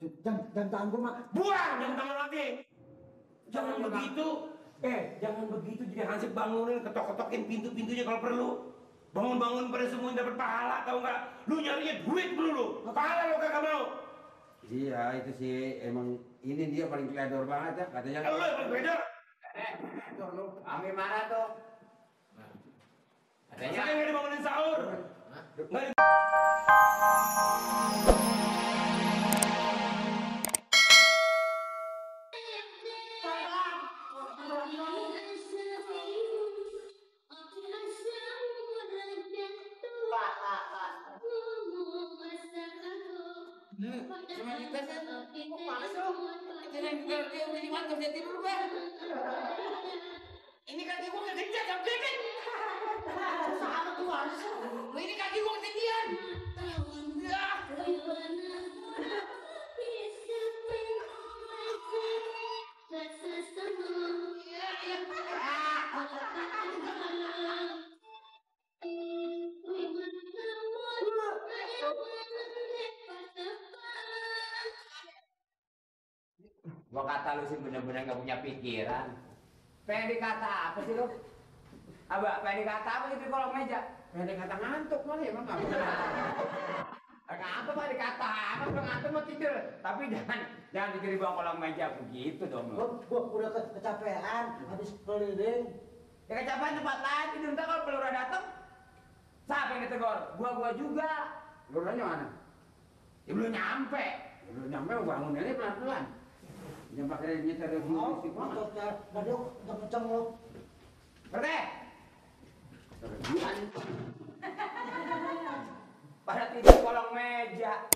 Jam tangan gue mah. Buang jam tangan lagi. Jangan begitu. Jangan begitu. Jadi Hansip bangunin, ketok-ketokin pintu-pintunya kalau perlu. Bangun-bangun pada semuanya dapat pahala, tahu nggak? Lu nyarinya duit dulu. Pahala lo kagak mau. Iya, itu sih emang ini dia paling kledor banget ya katanya. Lu yang paling kledor. Lu Amir mana tuh? Katanya nggak dibangunin sahur. Nggak di... Ini kaki gua kegencet sama bebek. Sama tuan. Ini kaki gua ketinggian. Gua kata lu sih bener-bener gak punya pikiran. Pengen dikata apa sih lu? Abah, pengen dikata apa gitu di kolong meja? Pengen dikata ngantuk malah emang gak bisa. Kenapa Pak dikata apa? Udah ngantuk mau tidur. Tapi jangan tidur di bawah kolong meja begitu dong lu. Gua udah kecapean habis keliling. Ya kecapean tempat lain tidur, ntar kalau pelura datang siapa yang ditegur? Gua juga. Peluranya mana? Ya belum nyampe. Belum nyampe bangun ini pelan-pelan. Jangan pakai nyetir dulu sih, Pak. Tadi udah kenceng lo. Berte. Tergian. Pada tidur kolong meja.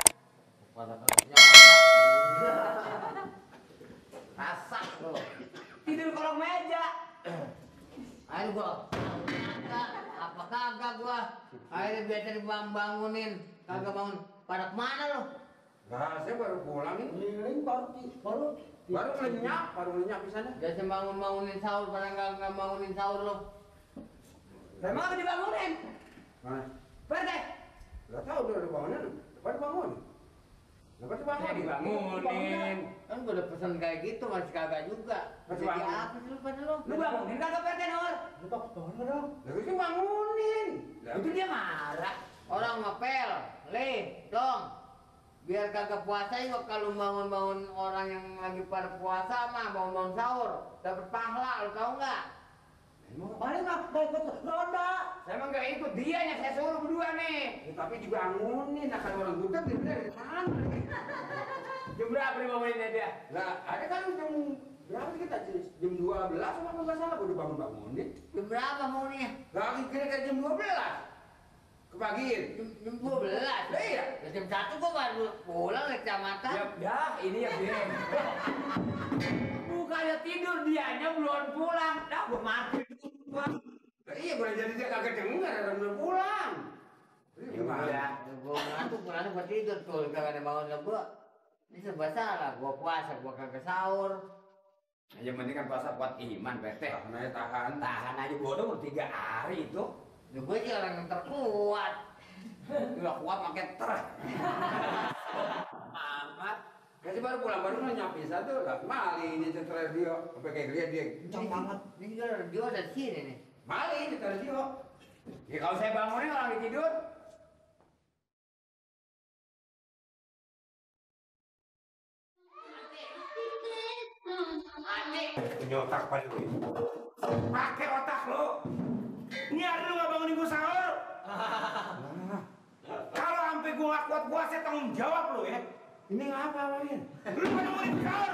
Pada kerja rasak lo. Tidur kolong meja. Ayo gua. Apa kagak gua? Akhirnya biasa dibangunin. Kagak bangun. Pada kemana lo? Nah, saya baru pulang nih. Keliling baru lenyap di sana. Biasa bangunin sahur, pada nggak bangunin sahur lo. Emang apa dibangunin? Mana? Berte. Gak tahu udah dibangunin. Apa dibangun? Apa dibangunin? Kan gua udah pesen kayak gitu masih kagak juga. Masih Jadi bangun. apa sih lu pada lo? Lu bangunin kagak Berte, Nur? Lupa bangun dong. Lalu sih bangunin. Itu dia marah. Orang ngepel, dong. Biar kagak puasa yuk kalau bangun-bangun orang yang lagi pada puasa mah bangun-bangun sahur dapat pahala, lo tau nggak? Paling nggak ikut ronda. Saya emang gak ikut dia yang saya suruh berdua nih. Ya, tapi dibangunin, nah kalau orang buta dia bener di mana? Jam berapa dibanguninnya dia? Lah, ada kan jam berapa sih kita? Jam 12 sama nggak salah udah bangun-bangunin. Jam berapa mau nih? Lagi kira-kira jam 12. Kepagiin. Jam 12? Iya. Ya, jam 1 gua baru pulang ke kecamatan. Ya, ini ya Ben. Bukannya tidur dianya belum pulang. Dah gua mati. Iya, boleh jadi dia kagak denger orang belum pulang. Ya, gua ngantuk pulang gua tidur tuh kagak ada bangun lah gua. Ini serba salah, gua puasa, gua kagak sahur. Yang penting kan puasa buat iman, Bete. Tahan aja bodoh 3 hari itu. Ya, gua sih orang yang terkuat. Nggak kuat makin amat. Kasih baru pulang baru nyapin satu lah. Mali ini nyetel radio. Sampai kayak dia. Kencang banget. Ini dia ada di sini nih. Mali nyetel radio. Ya kalau saya bangunin orang lagi tidur. Punya otak pada lu. Pakai otak lo. Ini hari lu nggak bangunin gua sahur. Kalau sampai gua nggak kuat puasa tanggung jawab lo ya. Ini ngapa lain? Lu nggak bangunin sahur.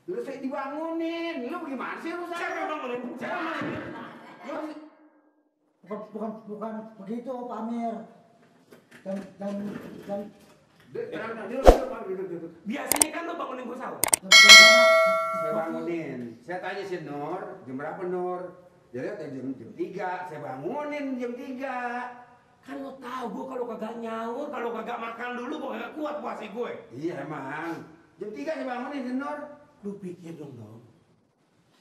Lu saya dibangunin. Lu gimana sih lu Siapa saya? yang bangunin? Siapa yang bangunin? Bukan begitu Pak Amir. Dan Duduk. Biasanya kan lu bangunin gua sahur. Saya bangunin. Saya tanya si Nur, jam berapa Nur? Jadi jam 3, saya bangunin jam 3. Kan lo tahu gua kalau kagak nyaur, kalau kagak makan dulu gua kagak kuat puasa gue. Iya emang. Jam 3 saya bangunin si Nur. Lu pikir dong.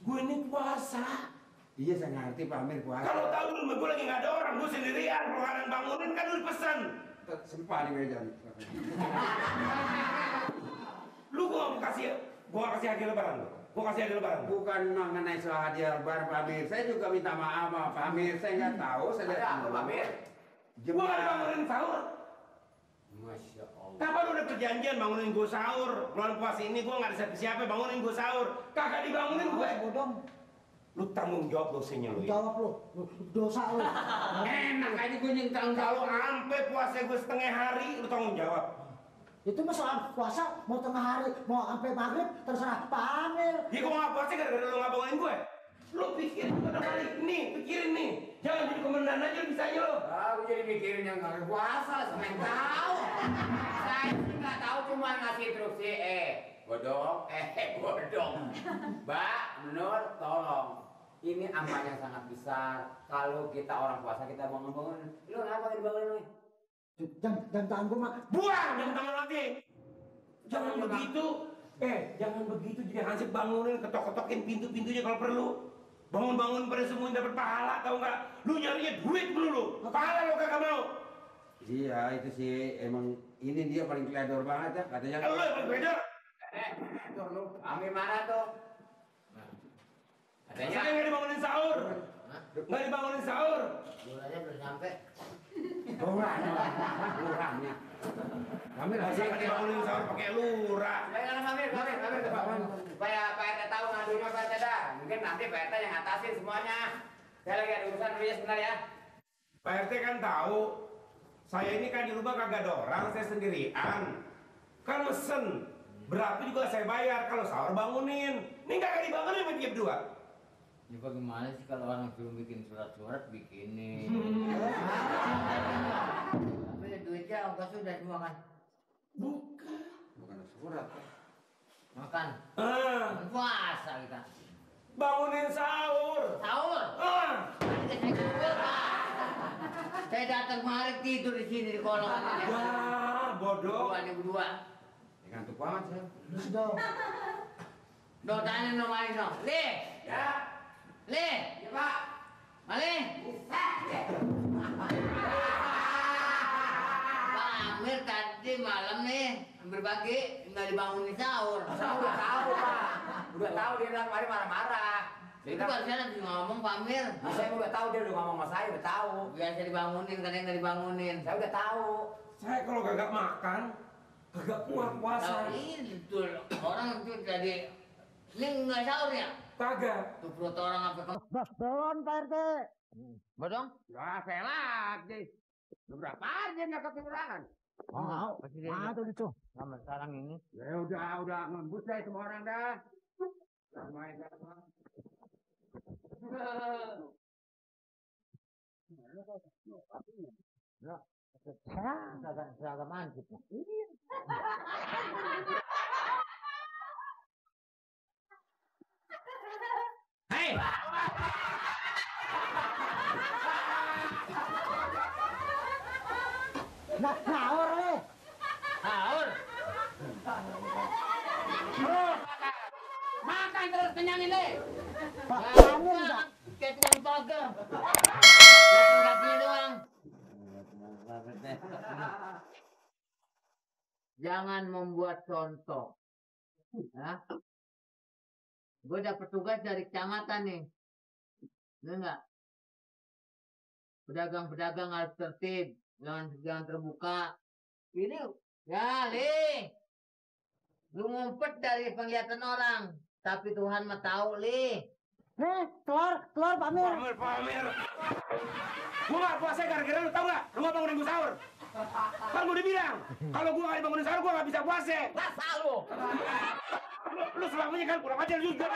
Gue ini puasa. Iya saya ngerti Pak Amir puasa. Kalau tahu di rumah gue lagi nggak ada orang, gue sendirian. Kalau ada yang bangunin kan lu pesan. Sempah nih meja nih. Lu gua kasih hadiah lebaran lu. Gua kasih hadiah lebaran. Bukan mengenai soal hadiah lebaran Pak Amir. Saya juga minta maaf sama Pak Amir. Saya nggak tahu. Saya lihat apa Pak Amir. Gua nggak bangunin sahur. Masya Allah. Kapan lu udah perjanjian bangunin gua sahur? Bulan puasa ini gua nggak ada siapa-siapa bangunin gua sahur. Kagak dibangunin gue. Bodong. Lu tanggung jawab dosanya lu. Jawab lu. Dosa lu. Enak aja gue yang tanggung Kalau jawab. sampai puasa gue setengah hari, lu tanggung jawab. Itu mah soal puasa mau tengah hari, mau sampai maghrib terserah Pak Amir. Ya gua nggak puasa gara-gara lu nggak bangunin gue. Lu pikirin udah balik nih, pikirin nih. Jangan jadi komandan aja bisanya lo. Ah, gue jadi mikirin yang nggak puasa, sama yang tahu. Saya sih nggak tahu, cuma ngasih instruksi. Bodong. Mbak, Nur, tolong. Ini amal yang sangat besar. Kalau kita orang puasa kita bangun-bangun, lu kenapa nggak dibangunin lu? Jangan tangan gua mah. Buang jam tangan lagi. Jangan begitu. Jangan begitu jadi hansip bangunin, ketok-ketokin pintu-pintunya kalau perlu. Bangun-bangun pada semuanya dapat pahala, tahu nggak? Lu nyarinya duit melulu. Pahala lo kagak mau. Iya, itu sih emang ini dia paling kledor banget ya katanya. Kalau lo yang beda. Kledor lu. Ambil mana tuh? Katanya. Saya nggak dibangunin sahur. Nggak dibangunin sahur. Gulanya belum sampai. Lurahnya. Kami Masa nggak dibangunin sahur pakai lurah. Baiklah, Amir. Supaya Pak RT tahu ngadunya Pak RT dah. Mungkin nanti Pak RT yang ngatasin semuanya. Saya lagi ada urusan dulu ya sebentar ya. Pak RT kan tahu. Saya ini kan di rumah kagak ada orang, saya sendirian. Kan mesen. Berapa juga saya bayar kalau sahur bangunin. Ini kagak dibangunin sama dia berdua. Ini bagaimana sih kalau orang suruh bikin surat-surat bikinin. Tapi duitnya ongkos sudah dimakan. Bukan surat. Makan. Puasa kita. Bangunin sahur. Sahur. Saya datang kemarin tidur di sini di kolong. Wah, bodoh. Dua nih berdua. Ngantuk banget saya. Sudah. Do tanya no main no. Le. Ya. Le. Ya Pak. Male. Pak Amir tadi malam nih berbagi nggak dibangunin sahur. Saya udah tahu Pak. Udah tahu dia bilang kemarin marah-marah. Itu barusan habis ngomong Pak Amir. Saya udah tahu dia udah ngomong sama saya, udah tahu. Biasa dibangunin, kadang nggak dibangunin. Saya udah tahu. Saya kalau kagak makan, kagak kuat puasa. Tahu ini betul. Orang itu jadi ini nggak sahur ya? Kagak. Tuh perut orang apa ke Belum Pak RT. bodong? Ya, saya lagi. Beberapa hari dia nggak ketiduran. Mau. Tuh itu. Sama sekarang ini. Ya udah ngembus deh semua orang dah. Main dah. Seragam anjing. Hei! Nah, sahur nih. Sahur. Makan terus kenyangin deh. Pak Amir enggak. Kayak tukang toga. Gajinya doang. Jangan membuat contoh. Ya. Gue dapet tugas dari kecamatan nih. Bener nggak? Pedagang-pedagang harus tertib, jangan terbuka. Ini, ya Li, lu ngumpet dari penglihatan orang, tapi Tuhan mah tahu Li. Nih, keluar Pak Amir. Pak Amir. Gua nggak puasa gara-gara lu, tau nggak? Lu nggak bangunin gua sahur. Kan gua udah bilang, kalau gua nggak dibangunin sahur, gua nggak bisa puasa. Masa lu? Lu selamanya kan kurang ajar juga.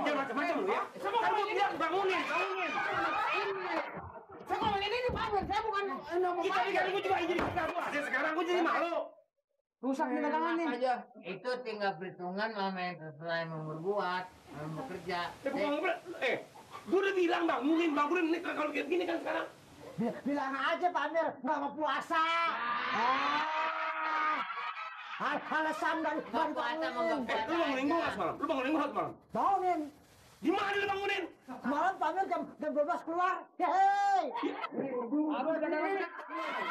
Jangan macam-macam lu ya. Kan gua bilang bangunin. Saya ngomong ini Pak Amir, saya bukan Kita kan gua juga jadi nggak puasa. Sekarang gua jadi malu. Rusak nih dagangan nih. aja. Itu tinggal perhitungan lama yang terserah yang mau berbuat, yang bekerja. Gua udah bilang bangunin ini kalau kayak gini kan sekarang. Bilang aja Pak Amir nggak mau puasa. Alasan dari Nggak puasa mau nggak puasa. Lu bangunin gua nggak semalam? Bangunin. Gimana lu bangunin? Malam Pak Amir jam 12 keluar. Hei. Abang kadang-kadang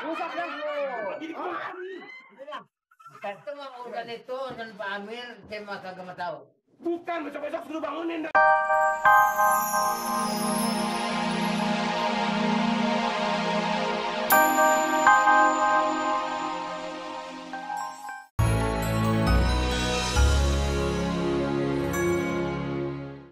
rusak dah lu. Ini kemari. Itu mah urusan itu dan Pak Amir, saya mah kagak mau tahu. Bukan, besok-besok suruh bangunin dah.